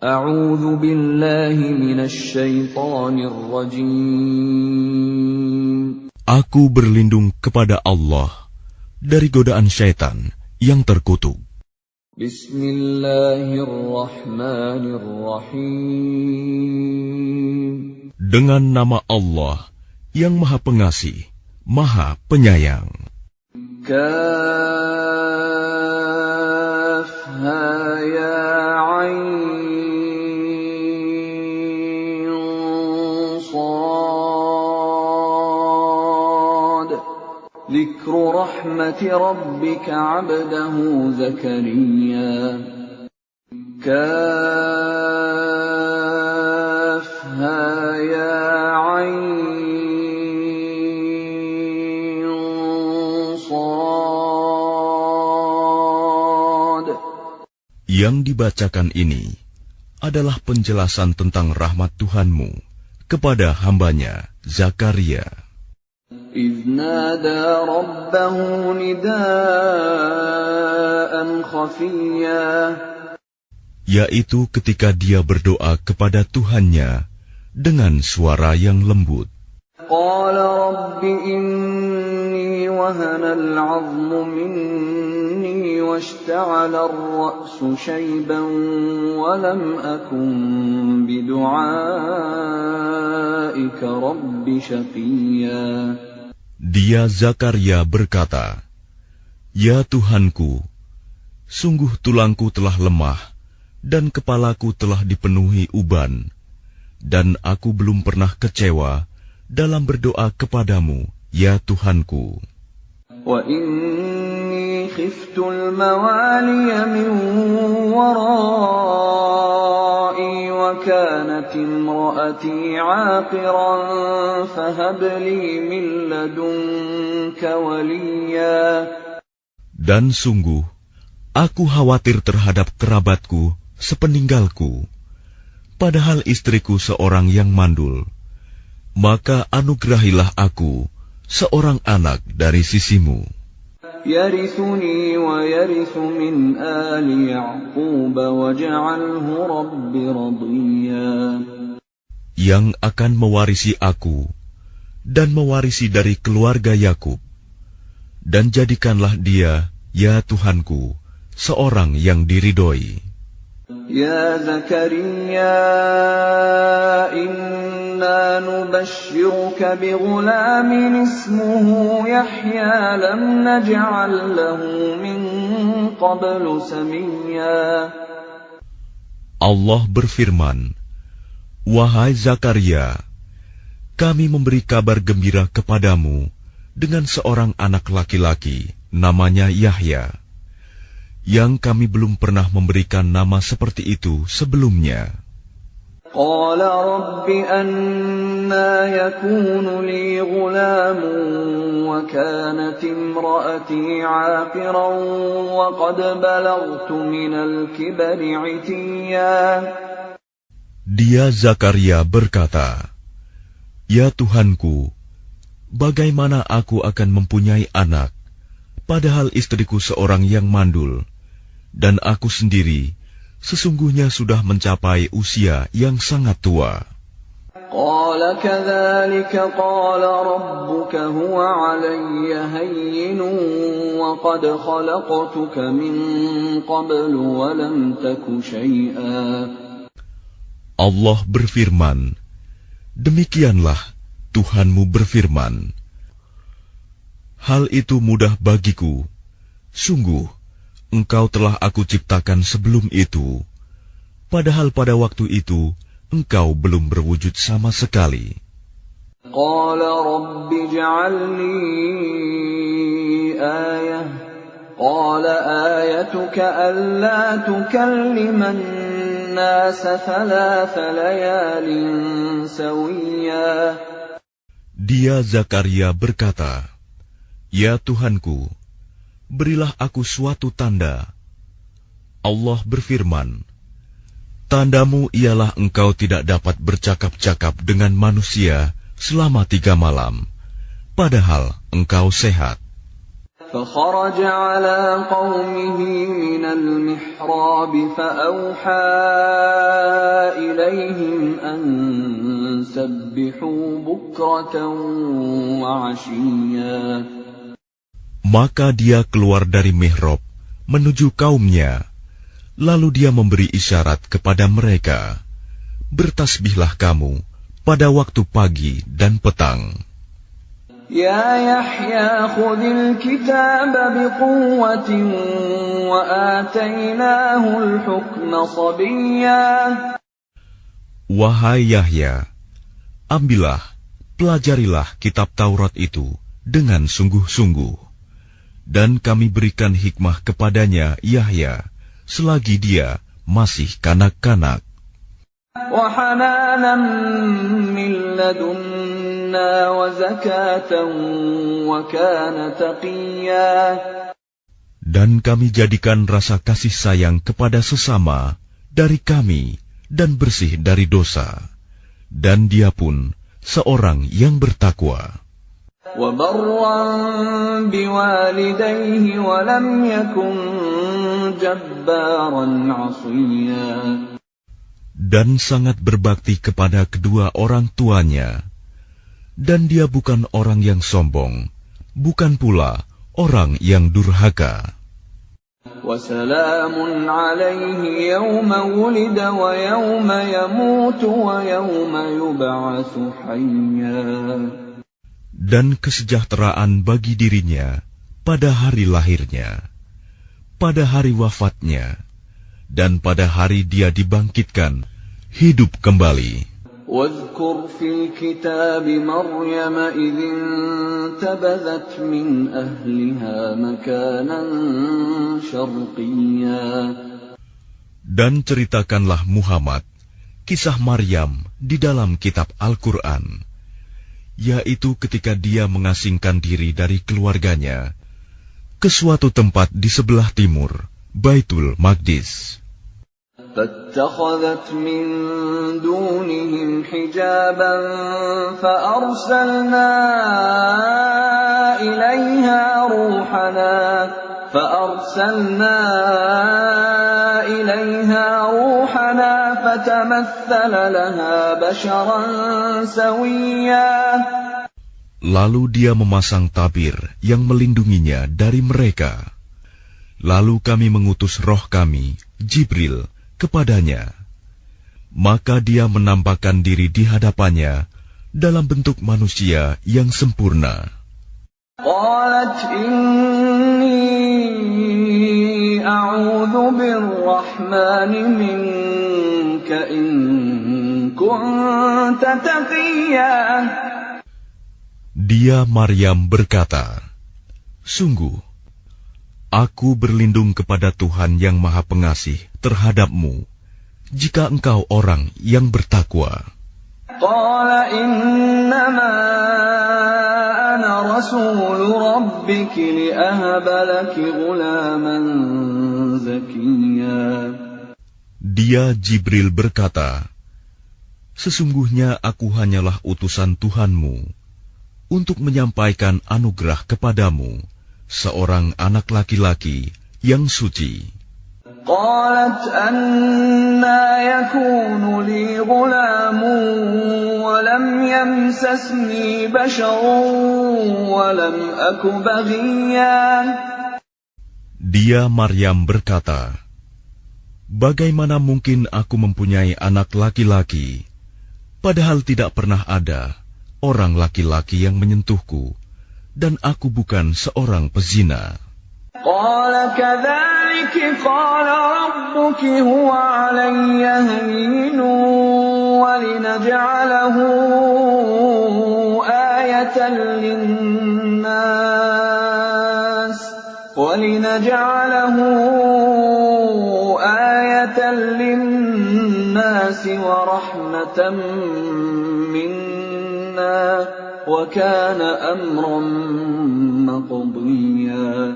A'udzu billahi minasy syaithanir rajim. Aku berlindung kepada Allah dari godaan syaitan yang terkutuk. Bismillahirrahmanirrahim. Dengan nama Allah yang Maha Pengasih, Maha Penyayang. Kaf ha ya ain sad. Dzikru rahmati rabbika 'abdahu Zakariya. Kaf ha ya ain sad. Yang dibacakan ini adalah penjelasan tentang rahmat Tuhanmu kepada hambanya Zakaria. إذ نادى ربه نداء خفيا. Yaitu ketika dia berdoa kepada Tuhannya dengan suara yang lembut. قال رب إني وهن العظم مني واشتعل الرأس شيبا ولم أكن بدعائك رب شقيا. Dia Zakaria berkata, "Ya Tuhanku, sungguh tulangku telah lemah dan kepalaku telah dipenuhi uban, dan aku belum pernah kecewa dalam berdoa kepadamu, ya Tuhanku. وَإِنِّي خِفْتُ الْمَوَالِيَ مِنْ وَرَائِي وَكَانَتِ امْرَأَتِي عَاقِرًا فَهَبْ لِي مِنْ لَدُنْكَ وَلِيًّا. Dan sungguh, aku khawatir terhadap kerabatku sepeninggalku, padahal istriku seorang yang mandul. Maka anugerahilah aku seorang anak dari sisimu. يَرِثُنِي وَيَرِثُ مِنْ آلِ يَعْقُوبَ وَاجْعَلْهُ رَبِّ رَضِيًّا. Yang akan mewarisi aku dan mewarisi dari keluarga Yakub, dan jadikanlah dia, ya Tuhanku, seorang yang diridhoi. Ya Zakaria, inna nubashshiruka bighulamin ismuhu Yahya lam naj'al lahu min qablu samiyya. Allah berfirman, "Wahai Zakaria, kami memberi kabar gembira kepadamu dengan seorang anak laki-laki, namanya Yahya, yang kami belum pernah memberikan nama seperti itu sebelumnya." Qala rabbi anna yakunu li ghulamun wa kanat imraati 'aqiran wa qad balaghtu minal kibri 'itiyya. Dia Zakaria berkata, "Ya Tuhanku, bagaimana aku akan mempunyai anak, padahal istriku seorang yang mandul, dan aku sendiri sesungguhnya sudah mencapai usia yang sangat tua." Qala kadzalika qala rabbuka huwa 'alayya hayyinun wa qad khalaqtuka min qablu wa lam taku syai'a. Allah berfirman, "Demikianlah Tuhanmu berfirman, hal itu mudah bagiku. Sungguh, engkau telah aku ciptakan sebelum itu, padahal pada waktu itu engkau belum berwujud sama sekali." Qala rabbi ij'al li ayah. Qala ayatuka alla tukalliman nasa thalatha layalin sawiyya. Dia Zakaria berkata, "Ya Tuhanku, berilah aku suatu tanda." Allah berfirman, "Tandamu ialah engkau tidak dapat bercakap-cakap dengan manusia selama 3 malam, padahal engkau sehat." فخرج على قومه من المحراب فأوحى إليهم أن سبحوا بكرة وعشيا. Maka dia keluar dari mihrab menuju kaumnya, lalu dia memberi isyarat kepada mereka, bertasbihlah kamu pada waktu pagi dan petang. Ya Yahya khudil kitab biquwwatin wa atainahul hukma sabiyya. Wahai Yahya, ambillah, pelajarilah kitab Taurat itu dengan sungguh-sungguh, dan kami berikan hikmah kepadanya Yahya selagi dia masih kanak-kanak. Wa hananan min ladunna wa zakatan wa kana taqiyya. Dan kami jadikan rasa kasih sayang kepada sesama dari kami dan bersih dari dosa, dan dia pun seorang yang bertakwa. Wa barran biwalidayhi wa lam yakun jabbaran 'asiyya. Dan sangat berbakti kepada kedua orang tuanya, dan dia bukan orang yang sombong, bukan pula orang yang durhaka. وَسَلَامٌ عَلَيْهِ يَوْمَ وُلِدَ وَيَوْمَ يَمُوتُ وَيَوْمَ يُبْعَثُ حَيًّا. Dan kesejahteraan bagi dirinya pada hari lahirnya, pada hari wafatnya, dan pada hari dia dibangkitkan hidup kembali. وَاذْكُرْ فِي الْكِتَابِ مَرْيَمَ إِذِ انتَبَذَتْ مِنْ أَهْلِهَا مَكَانًا شَرْقِيًّا. Dan ceritakanlah Muhammad kisah Maryam di dalam kitab Al-Quran, yaitu ketika dia mengasingkan diri dari keluarganya ke suatu tempat di sebelah timur Baitul Maqdis. فَاتَّخَذَتْ مِن دُونِهِمْ حِجَابًا فَأَرْسَلْنَا إِلَيْهَا رُوحَنَا فَتَمَثَّلَ لَهَا بَشَرًا سَوِيًّا. Lalu dia memasang tabir yang melindunginya dari mereka. Lalu kami mengutus roh kami, Jibril, kepadanya. Maka dia menampakkan diri di hadapannya dalam bentuk manusia yang sempurna. قالت إني أعوذ بالرحمن منك إن كنت تقيا. Dia Maryam berkata, sungguh, aku berlindung kepada Tuhan yang Maha Pengasih terhadapmu, jika engkau orang yang bertakwa. Qala innama ana rasulu rabbiki li'ahaba laki ghulaman zakiyya. Dia Jibril berkata, sesungguhnya aku hanyalah utusan Tuhanmu untuk menyampaikan anugerah kepadamu seorang anak laki-laki yang suci. Qalat anna yakunu li ghulamun wa lam yamsasni basharun wa lam aku baghiyan. Dia Maryam berkata, bagaimana mungkin aku mempunyai anak laki-laki, padahal tidak pernah ada orang laki-laki yang menyentuhku, dan aku bukan seorang pezina. Qala kadzalika qala rabbuki huwa 'alayya hayyinun wa linaj'alahu ayatan lin-nas wa rahmatan minna wa kana amran maqdiya.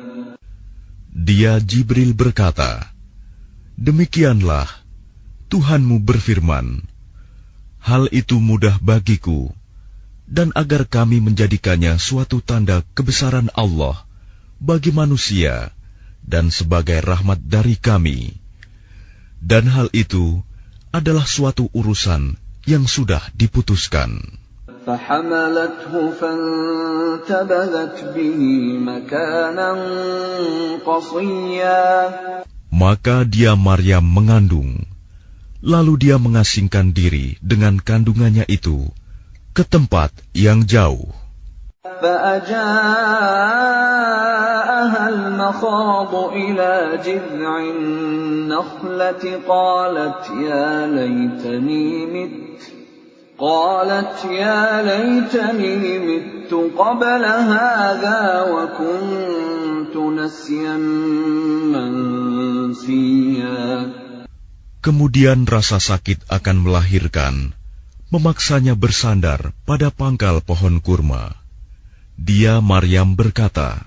Dia Jibril berkata, demikianlah Tuhanmu berfirman, hal itu mudah bagiku, dan agar kami menjadikannya suatu tanda kebesaran Allah bagi manusia dan sebagai rahmat dari kami. Dan hal itu adalah suatu urusan yang sudah diputuskan. فحملته فانتبذت به مكانا قصيا. Maka dia Maryam mengandung, lalu dia mengasingkan diri dengan kandungannya itu ke tempat yang jauh. فأجاءها المخاض إلى جذع النخلة قالت يا ليتني مت قبل هذا وكنت نسيا منسيا. Kemudian rasa sakit akan melahirkan memaksanya bersandar pada pangkal pohon kurma. Dia Maryam berkata,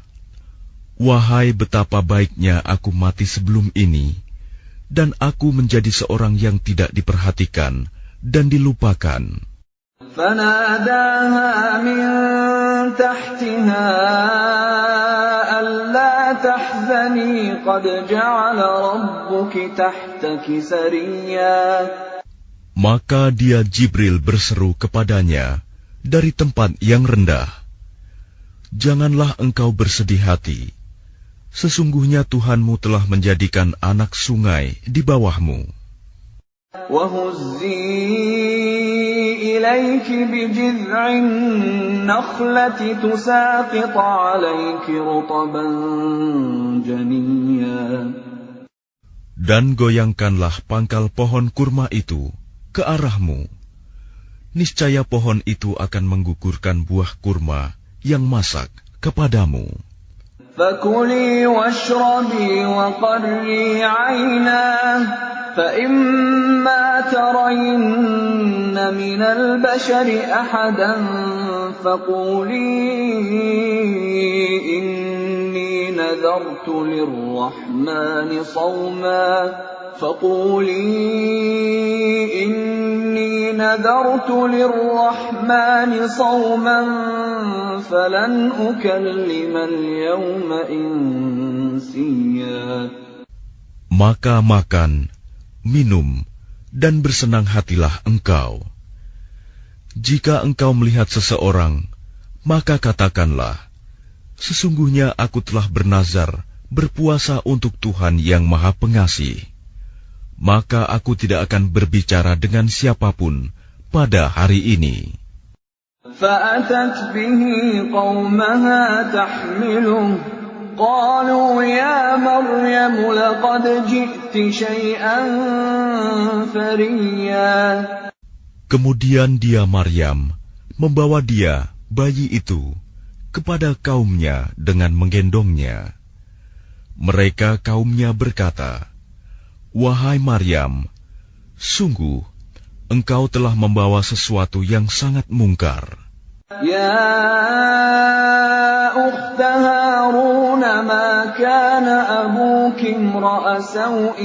"Wahai betapa baiknya aku mati sebelum ini, dan aku menjadi seorang yang tidak diperhatikan dan dilupakan." فناداها من تحتها ألا تحزني قد جعل ربك تحتك سريا. Maka dia Jibril berseru kepadanya dari tempat yang rendah, "Janganlah engkau bersedih hati. Sesungguhnya Tuhanmu telah menjadikan anak sungai di bawahmu. وَهُزِّي إِلَيْكِ بِجِذْعِ النَّخْلَةِ تُسَاقِطْ عَلَيْكِ رُطَبًا جَنِيًّا. Dan goyangkanlah pangkal pohon kurma itu ke arahmu. Niscaya pohon itu akan menggugurkan buah kurma yang masak kepadamu. فَكُلِي وَاشْرَبِي وَقَرِّي عَيْنًا فَإِمَّا تَرَيِنَّ مِنَ الْبَشَرِ أَحَدًا فَقُولِي إِنِّي نَذَرْتُ لِلرَّحْمَنِ صَوْمًا فَلَنْ أُكَلِّمَ الْيَوْمَ إِنسِيًّا. Maka makan, minum, dan bersenang hatilah engkau. Jika engkau melihat seseorang, maka katakanlah, sesungguhnya aku telah bernazar berpuasa untuk Tuhan yang Maha Pengasih. Maka aku tidak akan berbicara dengan siapapun pada hari ini. فَأَتَتْ بِهِ قَوْمَهَا تَحْمِلُهُ قَالُوا يَا مَرْيَمُ لَقَدْ جِئْتِ شَيْئًا فَرِيًّا. Kemudian dia Maryam membawa dia, bayi itu, kepada kaumnya dengan menggendongnya. Mereka kaumnya berkata, "Wahai Maryam, sungguh engkau telah membawa sesuatu yang sangat mungkar." يَا أُخْتَ هَارُونَ مَا كَانَ أَبُوكِ امْرَأَ سَوْءٍ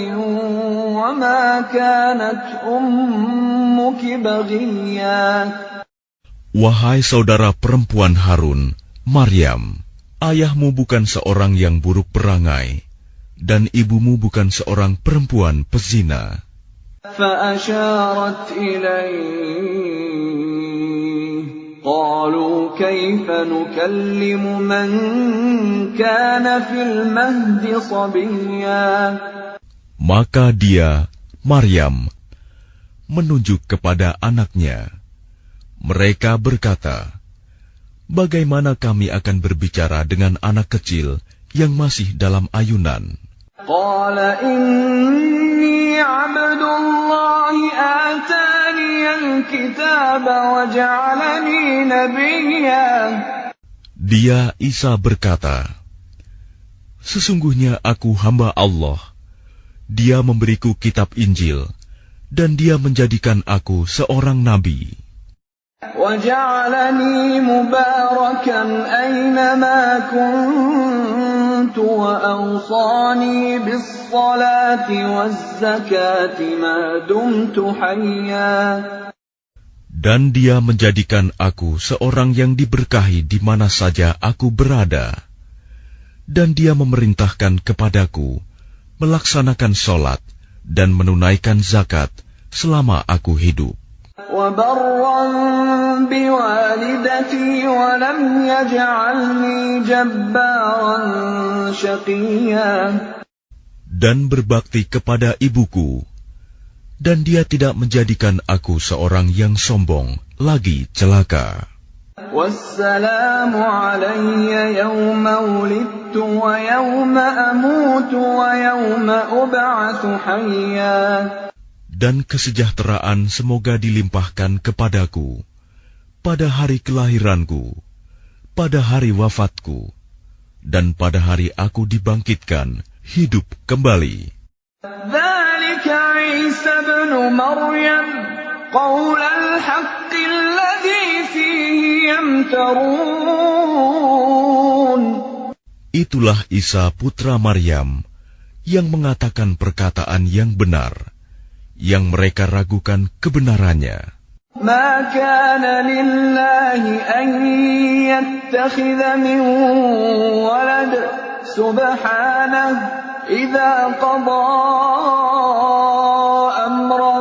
وَمَا كَانَتْ أُمُّكِ بَغِيًّا. Wahai saudara perempuan Harun, Maryam, ayahmu bukan seorang yang buruk perangai, dan ibumu bukan seorang perempuan pezina. فَأَشَارَتْ إِلَيْهِ قَالُوا كَيْفَ نُكَلِّمُ مَنْ كَانَ فِي الْمَهْدِ صَبِيًّا. Maka dia, Maryam, menunjuk kepada anaknya. Mereka berkata, "Bagaimana kami akan berbicara dengan anak kecil yang masih dalam ayunan?" قَالَ إِنِّي عَبْدُ اللَّهِ آتَانِيَ الْكِتَابَ وَجَعَلَنِي نَبِيًّا. Dia Isa berkata, "Sesungguhnya aku hamba Allah. Dia memberiku kitab Injil, dan Dia menjadikan aku seorang nabi. وَجَعَلَنِي مُبَارَكًا أَيْنَمَا كُنتُ وَأَوْصَانِي بِالصَّلَاةِ وَالزَّكَاةِ مَا دُمْتُ حَيًّا." Dan Dia menjadikan aku seorang yang diberkahi di mana saja aku berada. Dan dia memerintahkan kepadaku melaksanakan sholat dan menunaikan zakat selama aku hidup. وَبَرًّا بِوَالِدَتِي وَلَمْ يَجْعَلْنِي جَبَّارًا شَقِيًّا. Dan berbakti kepada ibuku, dan dia tidak menjadikan aku seorang yang sombong, lagi celaka. وَالسَّلَامُ عَلَيَّ يَوْمَ وُلِدتُّ وَيَوْمَ أَمُوتُ وَيَوْمَ أُبْعَثُ حَيًّا. Dan kesejahteraan semoga dilimpahkan kepadaku pada hari kelahiranku, pada hari wafatku, dan pada hari aku dibangkitkan hidup kembali. ذَلِكَ عِيسَى ابْنُ مَرْيَمَ قَوْلَ الْحَقِّ الَّذِي فِيهِ يَمْتَرُونَ. Itulah Isa putra Maryam yang mengatakan perkataan yang benar, yang mereka ragukan kebenarannya. مَا كَانَ لِلَّهِ أَن يَتَّخِذَ مِن وَلَدٍ سُبْحَانَهُ إِذَا قَضَىٰ أَمْرًا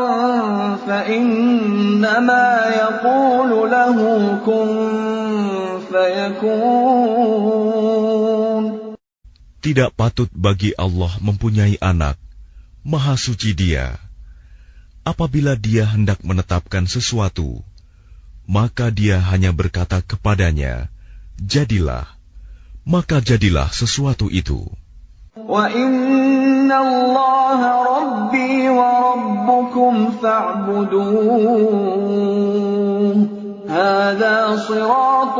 فَإِنَّمَا يَقُولُ لَهُ كُن فَيَكُونُ. Tidak patut bagi Allah mempunyai anak, Maha Suci Dia. Apabila Dia hendak menetapkan sesuatu, maka Dia hanya berkata kepadanya, jadilah, maka jadilah sesuatu itu. وَإِنَّ اللَّهَ رَبِّي وَرَبُّكُمْ فَاعْبُدُوهُ هَذَا صِرَاطٌ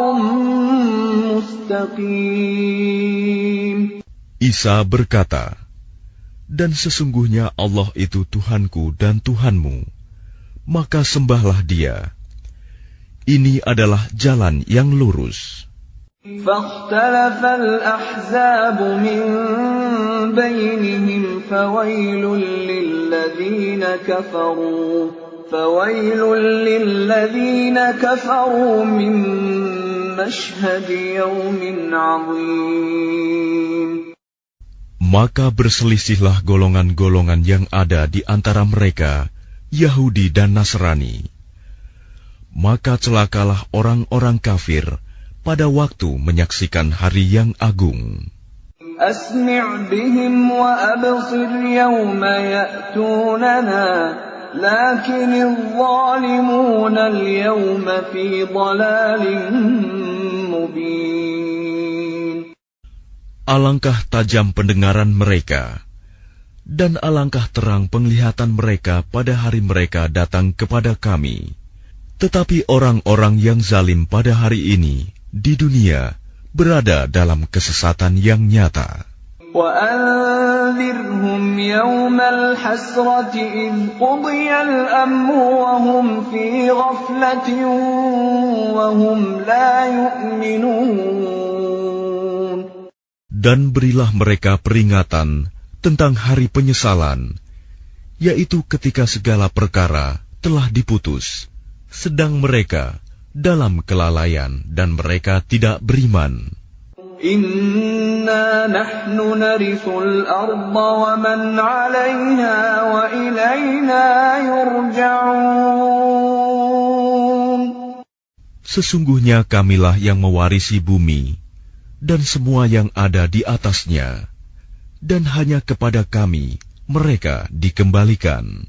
مُسْتَقِيمٌ. Isa berkata, dan sesungguhnya Allah itu Tuhanku dan Tuhanmu, maka sembahlah Dia. Ini adalah jalan yang lurus. فَاخْتَلَفَ الْأَحْزَابُ مِنْ بَيْنِهِمْ فَوَيْلٌ لِلَّذِينَ كَفَرُوا مِنْ مَشْهَدِ يَوْمٍ عَظِيمٍ. Maka berselisihlah golongan-golongan yang ada di antara mereka, Yahudi dan Nasrani. Maka celakalah orang-orang kafir pada waktu menyaksikan hari yang agung. أَسْمِعْ بِهِمْ وَأَبْصِرْ يَوْمَ يَأْتُونَنَا لَكِنِ الظَّالِمُونَ الْيَوْمَ فِي ضَلَالٍ مُبِينٍ. Alangkah tajam pendengaran mereka, dan alangkah terang penglihatan mereka pada hari mereka datang kepada kami. Tetapi orang-orang yang zalim pada hari ini, di dunia, berada dalam kesesatan yang nyata. وَأَنذِرْهُمْ يَوْمَ الْحَسْرَةِ إِذْ قُضِيَ الْأَمْرُ وَهُمْ فِي غَفْلَةٍ وَهُمْ لَا يُؤْمِنُونَ. Dan berilah mereka peringatan tentang hari penyesalan, yaitu ketika segala perkara telah diputus, sedang mereka dalam kelalaian dan mereka tidak beriman. Inna nahnu narithul arda wa man 'alayha wa ilayna yurja'un. Sesungguhnya kamilah yang mewarisi bumi dan semua yang ada di atasnya, dan hanya kepada kami mereka dikembalikan.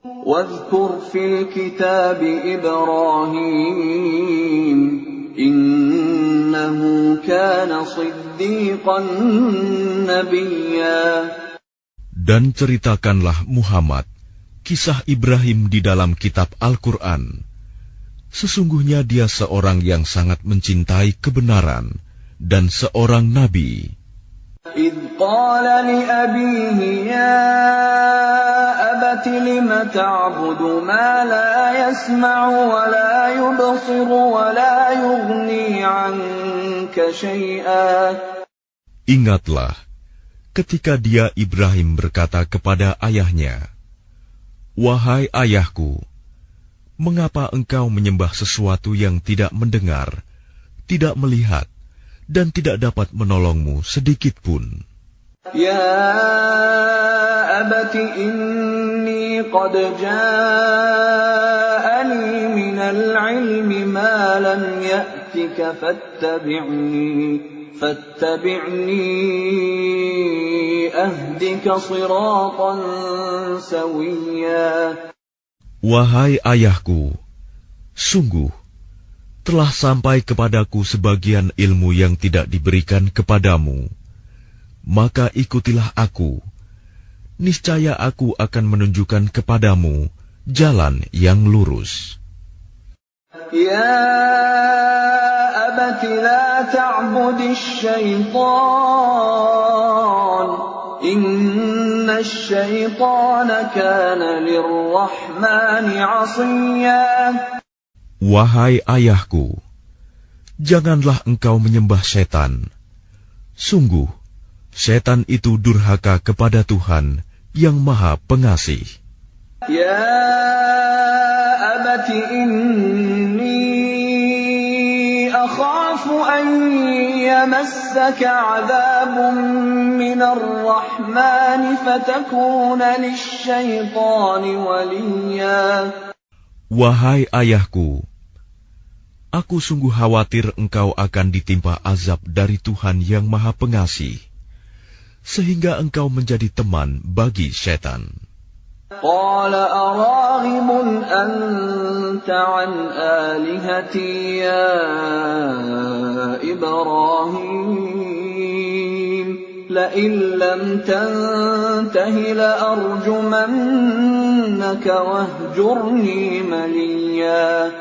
Wadhkur fil kitab Ibrahim innahu kana siddiqan nabiyya. Dan ceritakanlah Muhammad kisah Ibrahim di dalam kitab Al-Quran. Sesungguhnya dia seorang yang sangat mencintai kebenaran dan seorang nabi. إذ قال لأبيه يا أبت لم تعبد ما لا يسمع ولا يبصر ولا يغني عنك شيئا. Ingatlah ketika dia Ibrahim berkata kepada ayahnya, wahai ayahku, mengapa engkau menyembah sesuatu yang tidak mendengar, tidak melihat, dan tidak dapat menolongmu sedikit pun. Ya abati inni qad ja'ani minal ilmi ma lam ya'tika fattabi'ni ahdika siratan sawiyya. Wahai ayahku, sungguh telah sampai kepadaku sebagian ilmu yang tidak diberikan kepadamu. Maka ikutilah aku. Niscaya aku akan menunjukkan kepadamu jalan yang lurus. Ya abati la ta'budis syaitan. Inna syaitana kana lirrahmani 'asiyya. Wahai ayahku, janganlah engkau menyembah setan. Sungguh, setan itu durhaka kepada Tuhan yang Maha Pengasih. Ya abati inni akhafu an yamassaka 'adzabun minar rahmani fatakuna lisyaitani waliyya. Wahai ayahku, aku sungguh khawatir engkau akan ditimpa azab dari Tuhan yang Maha Pengasih, sehingga engkau menjadi teman bagi setan. Qala araghibun anta an alihati ya Ibrahim, la in lam tantahi la arjumannaka wahjurni maliya.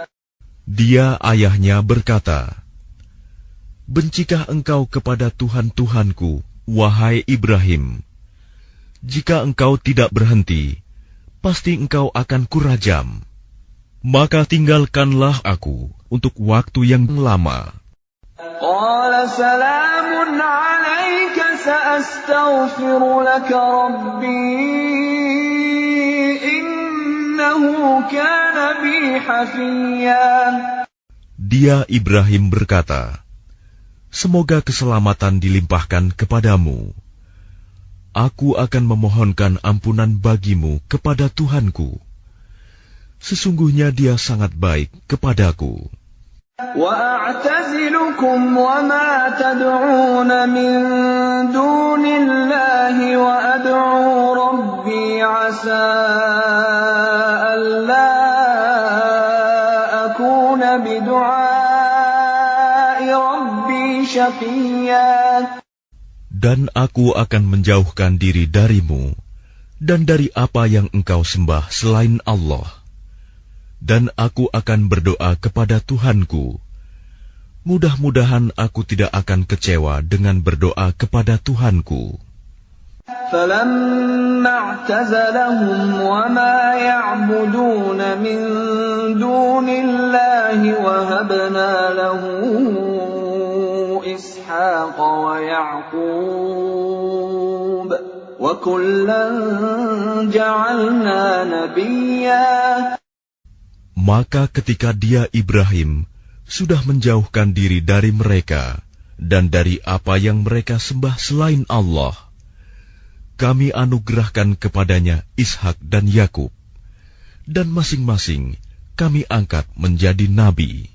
Dia ayahnya berkata, bencikah engkau kepada Tuhan-Tuhanku, wahai Ibrahim? Jika engkau tidak berhenti, pasti engkau akan kurajam. Maka tinggalkanlah aku untuk waktu yang lama. Qala salamun alayka sa'astaghfiru laka rabbi innahu kana bi hafiyya. Dia Ibrahim berkata, semoga keselamatan dilimpahkan kepadamu. Aku akan memohonkan ampunan bagimu kepada Tuhanku. Sesungguhnya Dia sangat baik kepadaku. Wa a'tazilukum wa ma tad'una min dunillahi wa ad'u rabbi 'asa alla akuna bidu'ai rabbi syaqiyya. Dan aku akan menjauhkan diri darimu dan dari apa yang engkau sembah selain Allah. Dan aku akan berdoa kepada Tuhanku. Mudah-mudahan aku tidak akan kecewa dengan berdoa kepada Tuhanku. فَلَمَّا اعْتَزَلَهُمْ وَمَا يَعْبُدُونَ مِن دُونِ اللَّهِ وَهَبْنَا لَهُ إِسْحَاقَ وَيَعْقُوبَ وَكُلًّا جَعَلْنَا نَبِيًّا. Maka ketika dia Ibrahim sudah menjauhkan diri dari mereka dan dari apa yang mereka sembah selain Allah, kami anugerahkan kepadanya Ishak dan Yakub, dan masing-masing kami angkat menjadi nabi.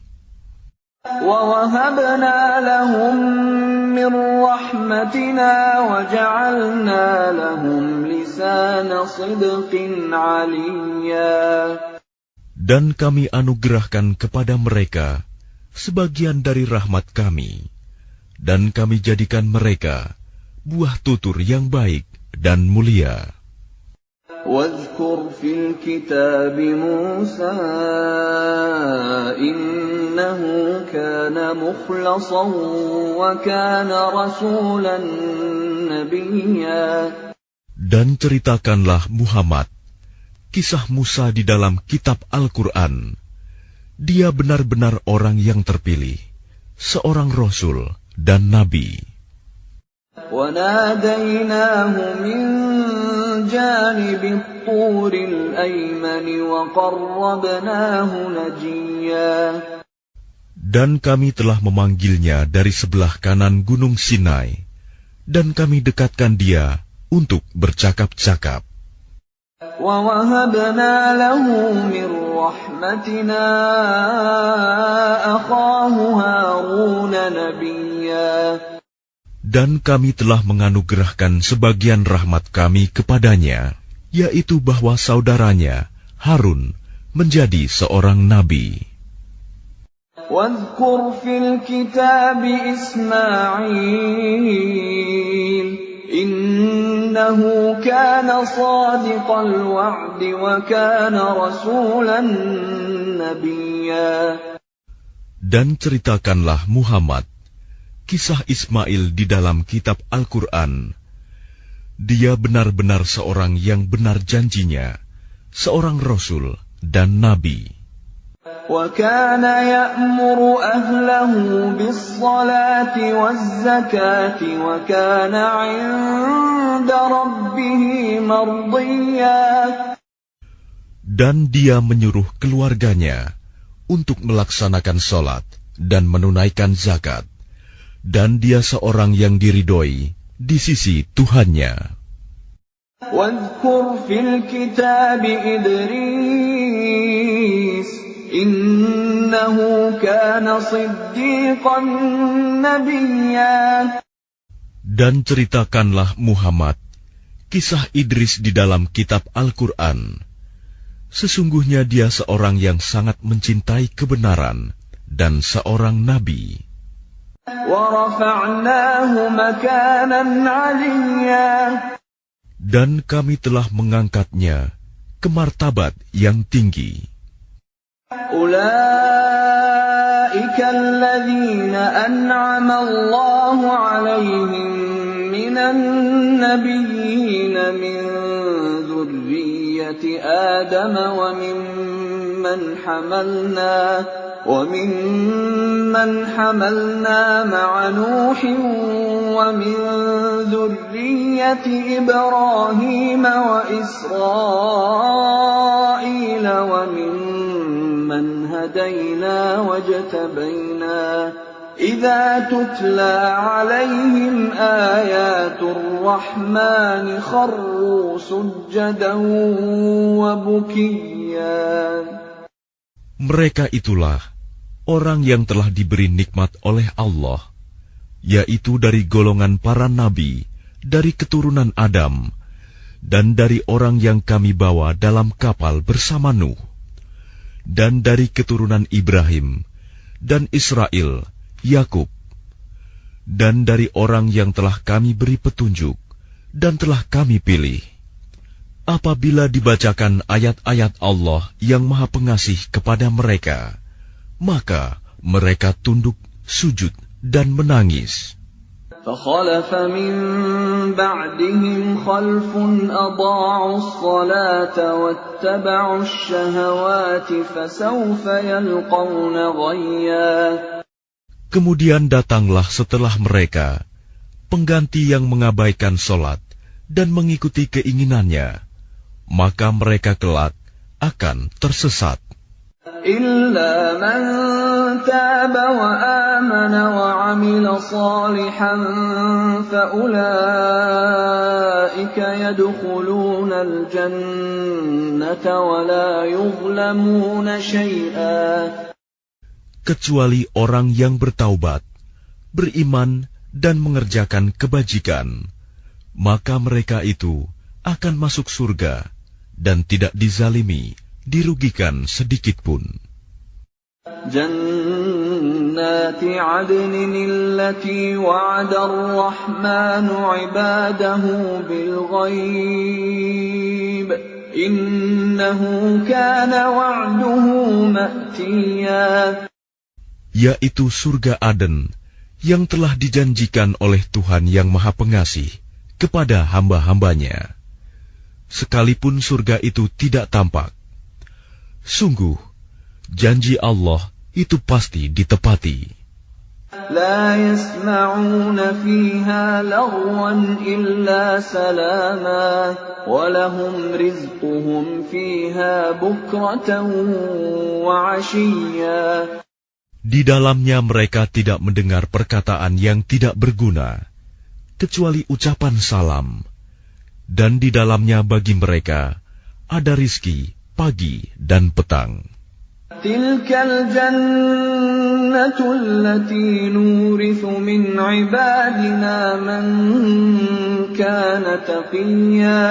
وَوَهَبْنَا لَهُم مِّن رَّحْمَتِنَا وَجَعَلْنَا لَهُمْ لِسَانَ صِدْقٍ عَلِيًّا. Dan kami anugerahkan kepada mereka sebagian dari rahmat kami, dan kami jadikan mereka buah tutur yang baik dan mulia. وَاذْكُرْ فِي الْكِتَابِ مُوسَىٰ إِنَّهُ كَانَ مُخْلَصًا وَكَانَ رَسُولًا نَبِيًّا. Dan ceritakanlah Muhammad kisah Musa di dalam kitab Al-Quran. Dia benar-benar orang yang terpilih, seorang Rasul dan Nabi. وَنَادَيْنَاهُ مِن جَانِبِ الطُّورِ الْأَيْمَنِ وَقَرَّبْنَاهُ نَجِيًّا. Dan kami telah memanggilnya dari sebelah kanan gunung Sinai, dan kami dekatkan dia untuk bercakap-cakap. وَوَهَبْنَا لَهُ مِنْ رَحْمَتِنَا أَخَاهُ هَارُونَ نَبِيًّا. Dan kami telah menganugerahkan sebagian rahmat kami kepadanya, yaitu bahwa saudaranya Harun menjadi seorang nabi. وَاذْكُرْ فِي الْكِتَابِ إِسْمَاعِيلَ إِنَّهُ كَانَ صَادِقَ الْوَعْدِ وَكَانَ رَسُولًا نَبِيًّا. Dan ceritakanlah Muhammad kisah Ismail di dalam kitab Al-Quran. Dia benar-benar seorang yang benar janjinya, seorang Rasul dan Nabi. وَكَانَ يَأْمُرُ أَهْلَهُ بِالصَّلَاةِ وَالزَّكَاةِ وَكَانَ عِندَ رَبِّهِ مَرْضِيًّا. Dan dia menyuruh keluarganya untuk melaksanakan sholat dan menunaikan zakat. Dan dia seorang yang diridhoi di sisi Tuhannya. وَاذْكُرْ فِي الْكِتَابِ إِدْرِيسَ إِنَّهُ كَانَ صِدِّيقًا نَبِيًّا. Dan ceritakanlah Muhammad kisah Idris di dalam kitab Al-Quran. Sesungguhnya dia seorang yang sangat mencintai kebenaran dan seorang nabi. وَرَفَعْنَاهُ مَكَانًا عَلِيًّا. Dan kami telah mengangkatnya ke martabat yang tinggi. أُولَئِكَ الَّذِينَ أَنْعَمَ اللَّهُ عَلَيْهِمْ مِنَ النَّبِيِّينَ مِنْ ذُرِّيَّةِ آدَمَ وَمِمَّنْ حَمَلْنَا مَعَ نُوحٍ وَمِنْ ذُرِّيَّةِ إِبْرَاهِيمَ وَإِسْرَائِيلَ وَمِمَّنْ هَدَيْنَا وَاجْتَبَيْنَا إِذَا تُتْلَى عَلَيْهِمْ آيَاتُ الرَّحْمَنِ خَرُّوا سُجَّدًا وَبُكِيًّا. Mereka itulah orang yang telah diberi nikmat oleh Allah, yaitu dari golongan para nabi, dari keturunan Adam, dan dari orang yang kami bawa dalam kapal bersama Nuh, dan dari keturunan Ibrahim, dan Israel, Yakub, dan dari orang yang telah kami beri petunjuk, dan telah kami pilih. Apabila dibacakan ayat-ayat Allah yang Maha Pengasih kepada mereka, maka mereka tunduk, sujud, dan menangis. فَخَلَفَ مِنْ بَعْدِهِمْ خَلْفٌ أَضَاعُوا الصَّلَاةَ وَاتَّبَعُوا الشَّهَوَاتِ فَسَوْفَ يَلْقَوْنَ غَيًّا. Kemudian datanglah setelah mereka pengganti yang mengabaikan sholat dan mengikuti keinginannya, maka mereka kelak akan tersesat. إِلَّا مَنْ تَابَ وَآمَنَ وَعَمِلَ صَالِحًا فَأُولَئِكَ يَدْخُلُونَ الْجَنَّةَ وَلَا يُظْلَمُونَ شَيْئًا. Kecuali orang yang bertaubat, beriman, dan mengerjakan kebajikan, maka mereka itu akan masuk surga dan tidak dizalimi, dirugikan sedikitpun. جَنَّاتِ عَدْنٍ الَّتِي وَعَدَ الرَّحْمَنُ عِبَادَهُ بِالْغَيْبِ إِنَّهُ كَانَ وَعْدُهُ مَأْتِيًّا. Yaitu surga Aden yang telah dijanjikan oleh Tuhan yang Maha Pengasih kepada hamba-hambanya. Sekalipun surga itu tidak tampak, sungguh janji Allah itu pasti ditepati. لا يسمعون فيها لغوا إلا سلاما ولهم رزقهم فيها بكرة وعشيا. Di dalamnya mereka tidak mendengar perkataan yang tidak berguna, kecuali ucapan salam, dan di dalamnya bagi mereka ada rizki pagi dan petang. Tilkal jannatu allati nurithu min ibadina man kana taqiyya.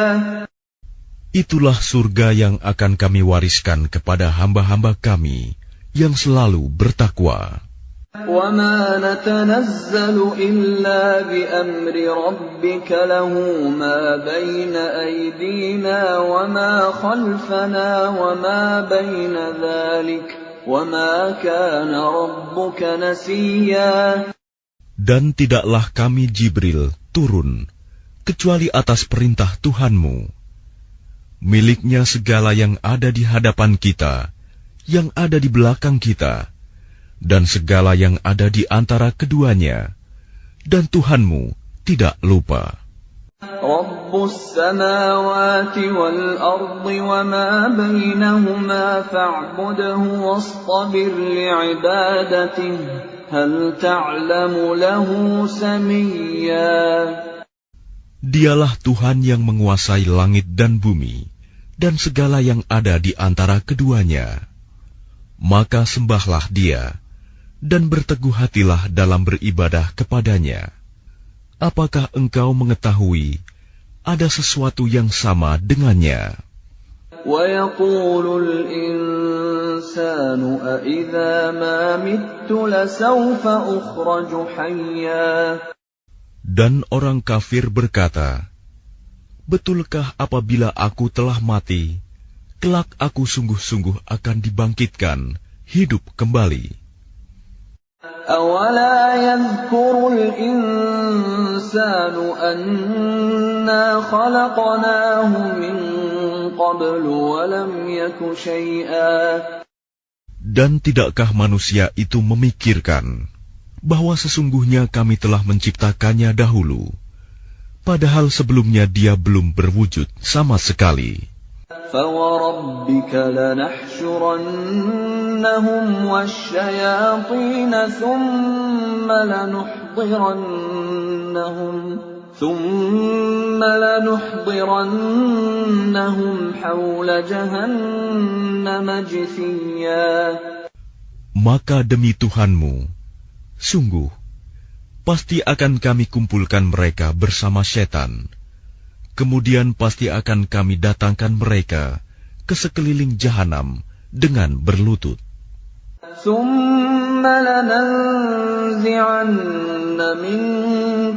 Itulah surga yang akan kami wariskan kepada hamba-hamba kami yang selalu bertakwa. وَمَا نَتَنَزَّلُ إِلَّا بِأَمْرِ رَبِّكَ لَهُ مَا بَيْنَ أَيْدِينَا وَمَا خَلْفَنَا وَمَا بَيْنَ ذَلِكَ وَمَا كَانَ رَبُّكَ نَسِيًّا. Dan tidaklah kami Jibril turun kecuali atas perintah Tuhanmu. Miliknya segala yang ada di hadapan kita, yang ada di belakang kita, dan segala yang ada di antara keduanya, dan Tuhanmu tidak lupa. Rabbus samawati wal ardi wa ma bainahuma fa'budhu wastabir li'ibadatihi hal ta'lamu lahu samiyya. Dialah Tuhan yang menguasai langit dan bumi, dan segala yang ada di antara keduanya. Maka sembahlah Dia, dan berteguh hatilah dalam beribadah kepadanya. Apakah engkau mengetahui ada sesuatu yang sama dengannya? وَيَقُولُ الْإِنسَانُ أَإِذَا مَا مِتُّ لَسَوْفَ أُخْرَجُ حَيًّا. Dan orang kafir berkata, betulkah apabila aku telah mati, kelak aku sungguh-sungguh akan dibangkitkan, hidup kembali. أَوَلَا يَذْكُرُ الْإِنسَانُ أَنَّا خَلَقْنَاهُ مِنْ قَبْلُ وَلَمْ يَكُ شَيْئًا. Dan tidakkah manusia itu memikirkan bahwa sesungguhnya kami telah menciptakannya dahulu, padahal sebelumnya dia belum berwujud sama sekali. فَوَرَبِّكَ لَنَحْشُرَنَّهُمْ وَالشَّيَاطِينَ ثُمَّ لَنُحْضِرَنَّهُمْ حَوْلَ جَهَنَّمَ جِثِيًّا. Maka demi Tuhanmu, sungguh, pasti akan kami kumpulkan mereka bersama setan. Kemudian pasti akan kami datangkan mereka ke sekeliling jahanam dengan berlutut. ثُمَّ لَنَنزِعَنَّ مِنْ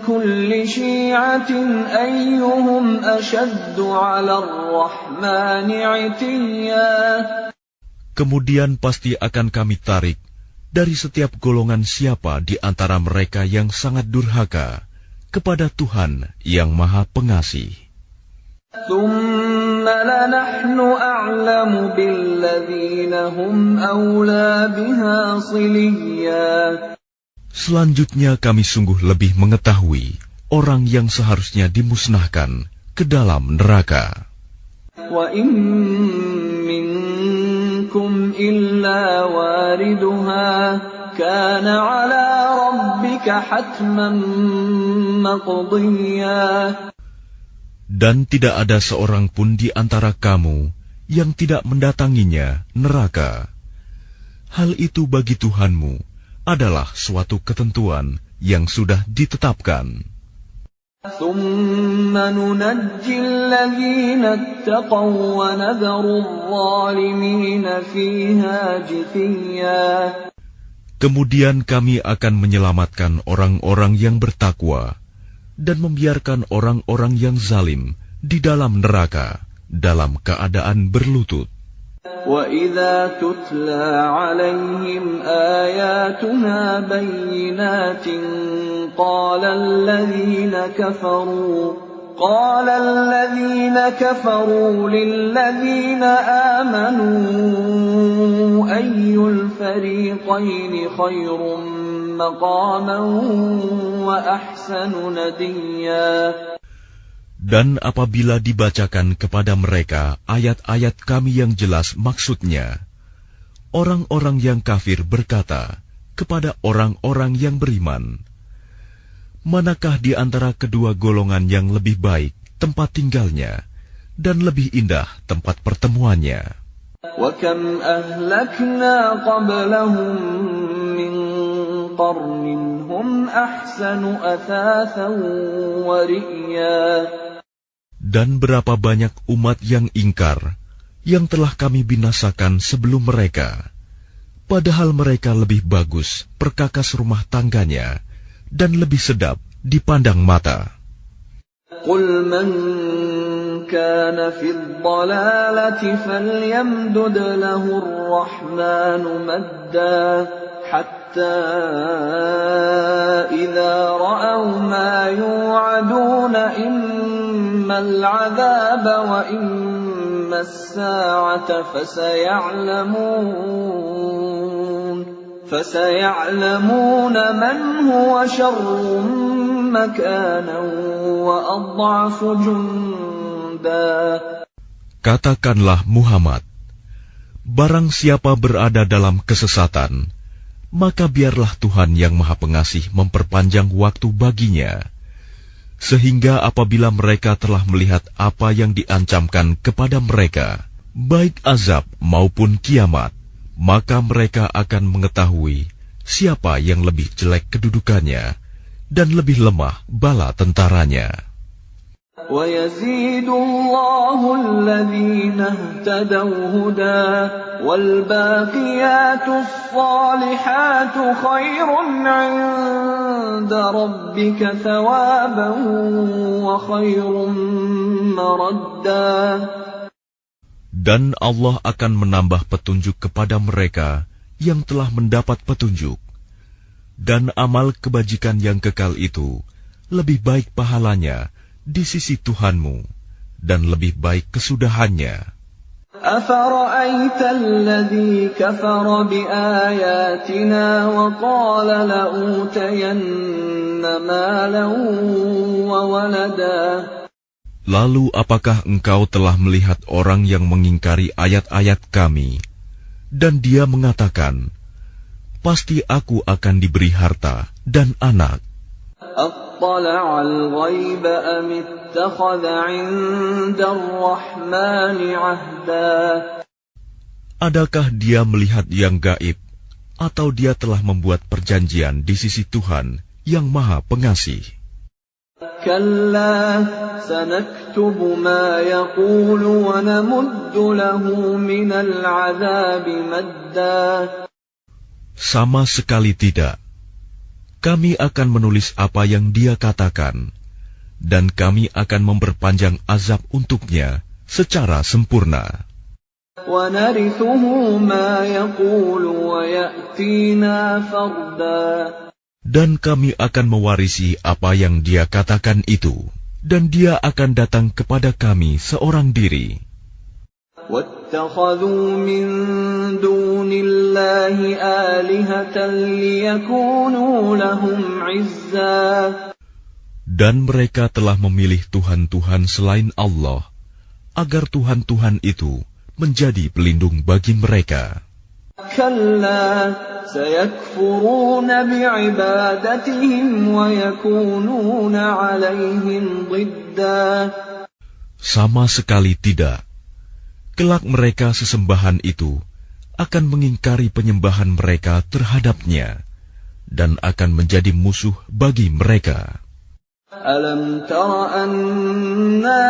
كُلِّ شِيعَةٍ أَيُّهُمْ أَشَدُّ عَلَى الرَّحْمَنِ عِتِيًّا. Kemudian pasti akan kami tarik dari setiap golongan siapa di antara mereka yang sangat durhaka kepada Tuhan yang Maha Pengasih. ثُمَّ لَنَحْنُ أَعْلَمُ بِالَّذِينَ هُمْ أَوْلَى بِهَا صِلِيًّا. Selanjutnya kami sungguh lebih mengetahui orang yang seharusnya dimusnahkan ke dalam neraka. وَإِن مِّنكُمْ إِلَّا وَارِدُهَا كَانَ عَلَى رَبِّكَ حَتْمًا مَّقْضِيًّا. Dan tidak ada seorang pun di antara kamu yang tidak mendatanginya neraka. Hal itu bagi Tuhanmu adalah suatu ketentuan yang sudah ditetapkan. ثُمَّ نُنَجِّي الَّذِينَ اتَّقَوْا وَنَذَرُ الظَّالِمِينَ فِيهَا جِثِيًّا. Kemudian kami akan menyelamatkan orang-orang yang bertakwa dan membiarkan orang-orang yang zalim di dalam neraka dalam keadaan berlutut. وَإِذَا تُتْلَى عَلَيْهِمْ آيَاتُنَا بَيِّنَاتٍ قَالَ الَّذِينَ كَفَرُوا لِلَّذِينَ آمَنُوا أَيُّ الْفَرِيقَيْنِ خَيْرٌ مَّقَامًا وَأَحْسَنُ نَدِيًّا. Dan apabila dibacakan kepada mereka ayat-ayat kami yang jelas maksudnya, orang-orang yang kafir berkata kepada orang-orang yang beriman. Manakah di antara kedua golongan yang lebih baik tempat tinggalnya dan lebih indah tempat pertemuannya? وَكَمْ أَهْلَكْنَا قَبْلَهُمْ مِنْ قَرْنٍ هُمْ أَحْسَنُ أَثَاثًا وَرِئْيًا. Dan berapa banyak umat yang ingkar yang telah kami binasakan sebelum mereka, padahal mereka lebih bagus perkakas rumah tangganya dan lebih sedap dipandang mata. قُلْ مَنْ كَانَ فِي الضَّلَالَةِ فَلْيَمْدُدْ لَهُ الرَّحْمَنُ مَدًّا حَتَّى إِذَا رَأَوْا مَا يُوعَدُونَ إِمَّا الْعَذَابَ وَإِمَّا السَّاعَةَ فَسَيَعْلَمُونَ مَنْ هُوَ شَرٌّ مَكَانًا وَأَضْعَفُ جُنْدًا. Katakanlah Muhammad, barang siapa berada dalam kesesatan, maka biarlah Tuhan yang Maha Pengasih memperpanjang waktu baginya, sehingga apabila mereka telah melihat apa yang diancamkan kepada mereka, baik azab maupun kiamat, maka mereka akan mengetahui siapa yang lebih jelek kedudukannya dan lebih lemah bala tentaranya. وَيَزِيدُ اللَّهُ الَّذِينَ اهْتَدَوْا هُدًى وَالْبَاقِيَاتُ الصَّالِحَاتُ خَيْرٌ عِندَ رَبِّكَ ثَوَابًا وَخَيْرٌ مَّرَدًّا. Dan Allah akan menambah petunjuk kepada mereka yang telah mendapat petunjuk. Dan amal kebajikan yang kekal itu lebih baik pahalanya di sisi Tuhanmu dan lebih baik kesudahannya. أَفَرَأَيْتَ الَّذِي كَفَرَ بِآيَاتِنَا وَقَالَ لَأُوتَيَنَّ مَالًا وَوَلَدًا. Lalu apakah engkau telah melihat orang yang mengingkari ayat-ayat kami, dan dia mengatakan, pasti aku akan diberi harta dan anak. أَطَّلَعَ الْغَيْبَ أَمِ اتَّخَذَ عِندَ الرَّحْمَنِ عَهْدًا. Adakah dia melihat yang gaib, atau dia telah membuat perjanjian di sisi Tuhan yang Maha Pengasih? كَلَّا سَنَكْتُبُ مَا يَقُولُ وَنَمُدُّ لَهُ مِنَ الْعَذَابِ مَدًّا. Sama sekali tidak. Kami akan menulis apa yang dia katakan, dan kami akan memperpanjang azab untuknya secara sempurna. وَنَرِثُهُ مَا يَقُولُ وَيَأْتِينَا فَرْدًا. Dan kami akan mewarisi apa yang dia katakan itu, dan dia akan datang kepada kami seorang diri. وَاتَّخَذُوا مِن دُونِ اللَّهِ آلِهَةً لِيَكُونُوا لَهُمْ عِزًّا. Dan mereka telah memilih Tuhan-Tuhan selain Allah, agar Tuhan-Tuhan itu menjadi pelindung bagi mereka. كَلَّا سَيَكْفُرُونَ بِعِبَادَتِهِمْ وَيَكُونُونَ عَلَيْهِمْ ضِدًّا. Sama sekali tidak. Kelak mereka sesembahan itu akan mengingkari penyembahan mereka terhadapnya dan akan menjadi musuh bagi mereka. أَلَمْ تَرَ أَنَّا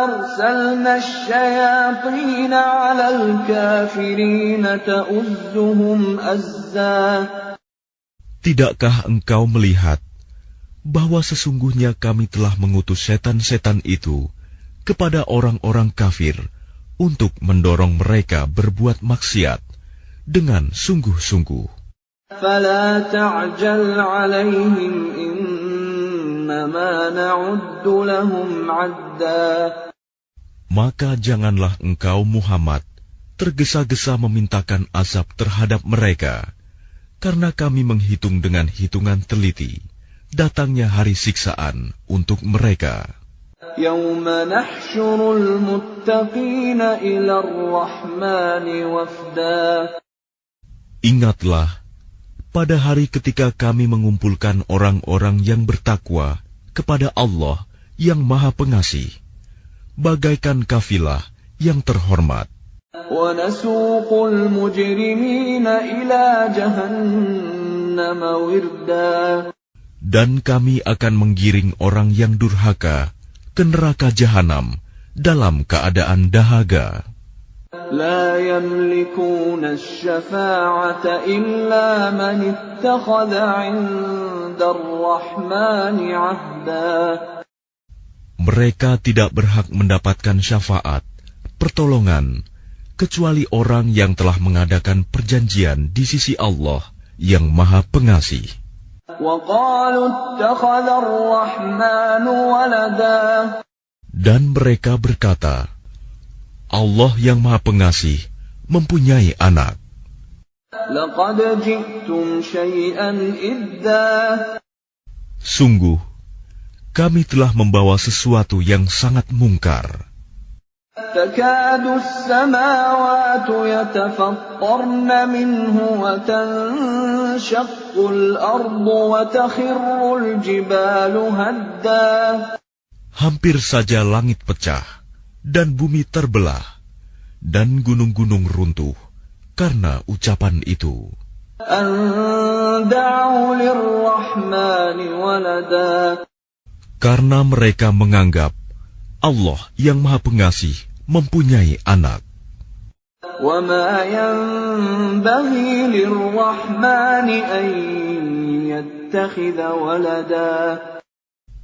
أَرْسَلْنَا الشَّيَاطِينَ عَلَى الْكَافِرِينَ تَؤُزُّهُمْ أَزًّا. Tidakkah engkau melihat bahwa sesungguhnya kami telah mengutus setan-setan itu kepada orang-orang kafir untuk mendorong mereka berbuat maksiat dengan sungguh-sungguh? فَلَا تَعْجَلْ عَلَيْهِمْ إِنَّمَا نَعُدُّ لَهُمْ عَدًّا. Maka janganlah engkau Muhammad tergesa-gesa memintakan azab terhadap mereka, karena kami menghitung dengan hitungan teliti datangnya hari siksaan untuk mereka. يَوْمَ نَحْشُرُ الْمُتَّقِينَ إِلَى الرَّحْمَنِ وَفْدًا. Ingatlah pada hari ketika kami mengumpulkan orang-orang yang bertakwa kepada Allah yang Maha Pengasih, bagaikan kafilah yang terhormat. وَنَسُوقُ الْمُجْرِمِينَ إِلَى جَهَنَّمَ وِرْدًا. Dan kami akan menggiring orang yang durhaka ke neraka jahanam dalam keadaan dahaga. لَا يَمْلِكُونَ الشَّفَاعَةَ إِلَّا مَنِ اتَّخَذَ عِندَ الرَّحْمَنِ عَهْدًا. Mereka tidak berhak mendapatkan syafaat, pertolongan, kecuali orang yang telah mengadakan perjanjian di sisi Allah yang Maha Pengasih. وَقَالُوا اتَّخَذَ الرَّحْمَنُ وَلَدًا. Dan mereka berkata, Allah yang Maha Pengasih mempunyai anak. لَقَدْ جِئْتُمْ شَيْئًا إِدًّا. Sungguh, kami telah membawa sesuatu yang sangat mungkar. تَكَادُ السَّمَاوَاتُ يَتَفَطَّرْنَ مِنْهُ وَتَنشَقُّ الْأَرْضُ وَتَخِرُّ الْجِبَالُ هَدًّا. Hampir saja langit pecah dan bumi terbelah dan gunung-gunung runtuh karena ucapan itu. أَن دَعَوْا لِلرَّحْمَنِ وَلَدًا. Karena mereka menganggap Allah yang Maha Pengasih mempunyai anak. وَمَا يَنبَغِي لِلرَّحْمَنِ أَن يَتَّخِذَ وَلَدًا.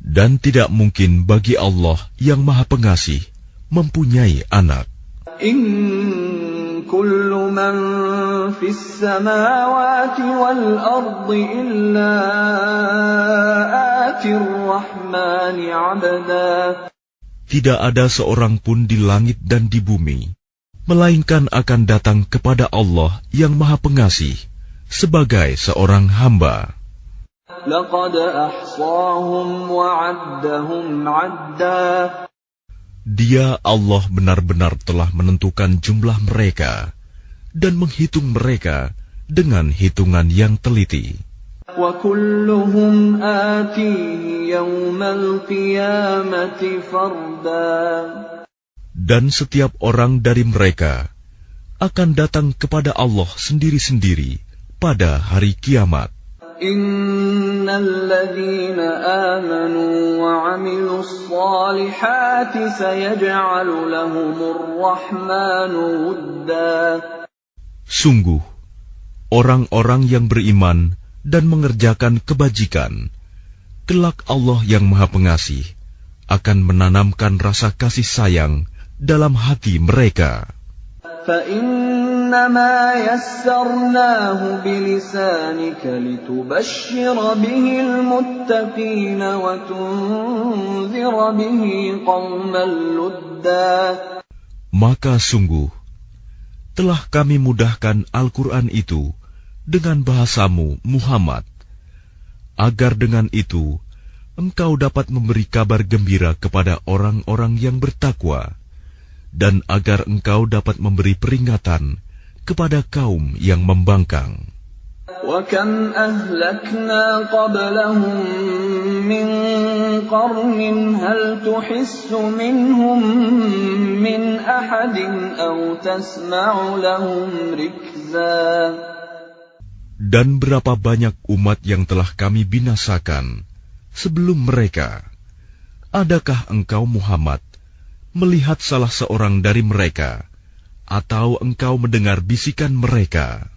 Dan tidak mungkin bagi Allah yang Maha Pengasih mempunyai anak. إِن كُلُّ مَن فِي السَّمَاوَاتِ وَالْأَرْضِ إِلَّا آتِي الرَّحْمَنِ عَبْدًا. Tidak ada seorang pun di langit dan di bumi, melainkan akan datang kepada Allah yang Maha Pengasih sebagai seorang hamba. لَقَدْ أَحْصَاهُمْ وَعَدَّهُمْ عَدًّا. Dia Allah benar-benar telah menentukan jumlah mereka dan menghitung mereka dengan hitungan yang teliti. وَكُلُّهُمْ آتِيهِ يَوْمَ الْقِيَامَةِ فَرْدًا. Dan setiap orang dari mereka akan datang kepada Allah sendiri-sendiri pada hari kiamat. إِنَّ الَّذِينَ آمَنُوا وَعَمِلُوا الصَّالِحَاتِ سَيَجْعَلُ لَهُمُ الرَّحْمَنُ وُدًّا. Sungguh, orang-orang yang beriman dan mengerjakan kebajikan, kelak Allah yang Maha Pengasih akan menanamkan rasa kasih sayang dalam hati mereka. فَإِنَّمَا يَسَّرْنَاهُ بِلِسَانِكَ لِتُبَشِّرَ بِهِ الْمُتَّقِينَ وَتُنذِرَ بِهِ قَوْمًا لُدًّا. Maka sungguh, telah kami mudahkan Al-Quran itu dengan bahasamu, Muhammad, agar dengan itu engkau dapat memberi kabar gembira kepada orang-orang yang bertakwa, dan agar engkau dapat memberi peringatan kepada kaum yang membangkang. وَكَمْ أَهْلَكْنَا قَبْلَهُمْ مِنْ قَرْنٍ هَلْ تُحِسُّ مِنْهُمْ مِنْ أَحَدٍ أَوْ تَسْمَعُ لَهُمْ رِكْزًا. Dan berapa banyak umat yang telah kami binasakan sebelum mereka. Adakah engkau Muhammad melihat salah seorang dari mereka, atau engkau mendengar bisikan mereka?